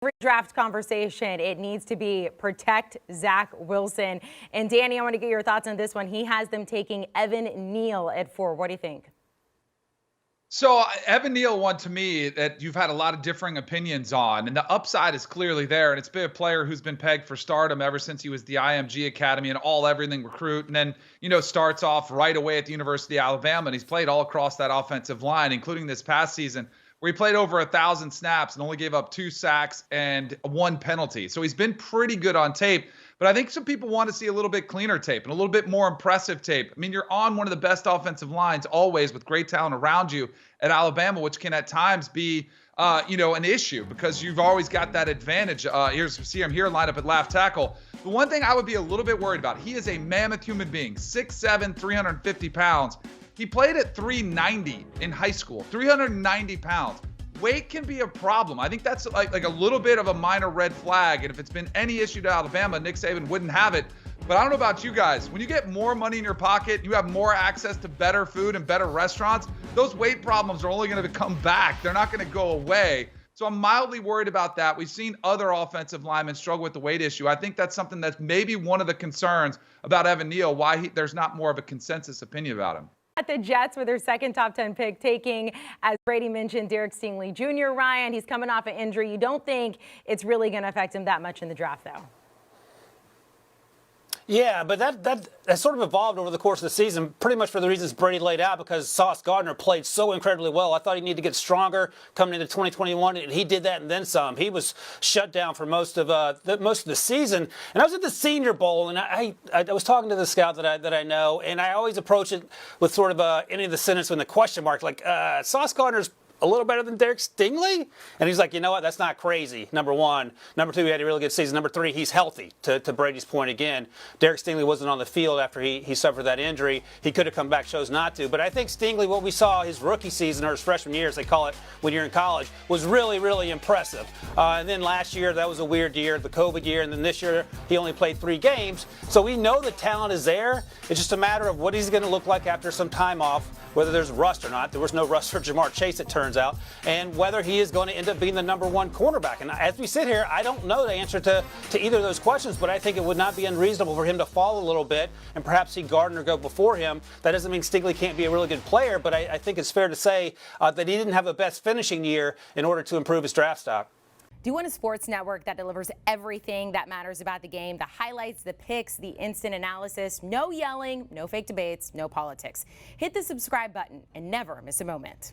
Every draft conversation, it needs to be protect Zach Wilson. And Danny, I want to get your thoughts on this one. He has them taking Evan Neal at 4. What do you think? So Evan Neal, one to me that you've had a lot of differing opinions on, and the upside is clearly there. And it's been a player who's been pegged for stardom ever since he was the IMG Academy and all everything recruit. And then, starts off right away at the University of Alabama. And he's played all across that offensive line, including this past season, where he played over 1,000 snaps and only gave up 2 sacks and 1 penalty. So he's been pretty good on tape. But I think some people want to see a little bit cleaner tape and a little bit more impressive tape. I mean, you're on one of the best offensive lines always with great talent around you at Alabama, which can at times be, an issue because you've always got that advantage. See him here line up at left tackle. The one thing I would be a little bit worried about, he is a mammoth human being, 6'7", 350 pounds. He played at 390 in high school, 390 pounds. Weight can be a problem. I think that's like a little bit of a minor red flag. And if it's been any issue to Alabama, Nick Saban wouldn't have it. But I don't know about you guys. When you get more money in your pocket, you have more access to better food and better restaurants, those weight problems are only going to come back. They're not going to go away. So I'm mildly worried about that. We've seen other offensive linemen struggle with the weight issue. I think that's something that's maybe one of the concerns about Evan Neal, why there's not more of a consensus opinion about him. At the Jets with their second top 10 pick, taking, as Brady mentioned, Derek Stingley Jr. Ryan, he's coming off an injury. You don't think it's really going to affect him that much in the draft, though? Yeah, but that sort of evolved over the course of the season, pretty much for the reasons Brady laid out, because Sauce Gardner played so incredibly well. I thought he needed to get stronger coming into 2021, and he did that and then some. He was shut down for most of the season. And I was at the Senior Bowl, and I was talking to the scout that I know, and I always approach it with sort of any of the sentence with a question mark, like Sauce Gardner's a little better than Derek Stingley? And he's like, you know what, that's not crazy, number one. Number two, he had a really good season. Number three, he's healthy, to Brady's point again. Derek Stingley wasn't on the field after he suffered that injury. He could have come back, chose not to. But I think Stingley, what we saw his rookie season, or his freshman year, as they call it when you're in college, was really, really impressive. And then last year, that was a weird year, the COVID year. And then this year, he only played 3 games. So we know the talent is there. It's just a matter of what he's going to look like after some time off, whether there's rust or not. There was no rust for Jamar Chase, it turns out, and whether he is going to end up being the number 1 cornerback. And as we sit here, I don't know the answer to either of those questions, but I think it would not be unreasonable for him to fall a little bit and perhaps see Gardner go before him. That doesn't mean Stingley can't be a really good player, but I think it's fair to say that he didn't have the best finishing year in order to improve his draft stock. Do you want a sports network that delivers everything that matters about the game? The highlights, the picks, the instant analysis, no yelling, no fake debates, no politics. Hit the subscribe button and never miss a moment.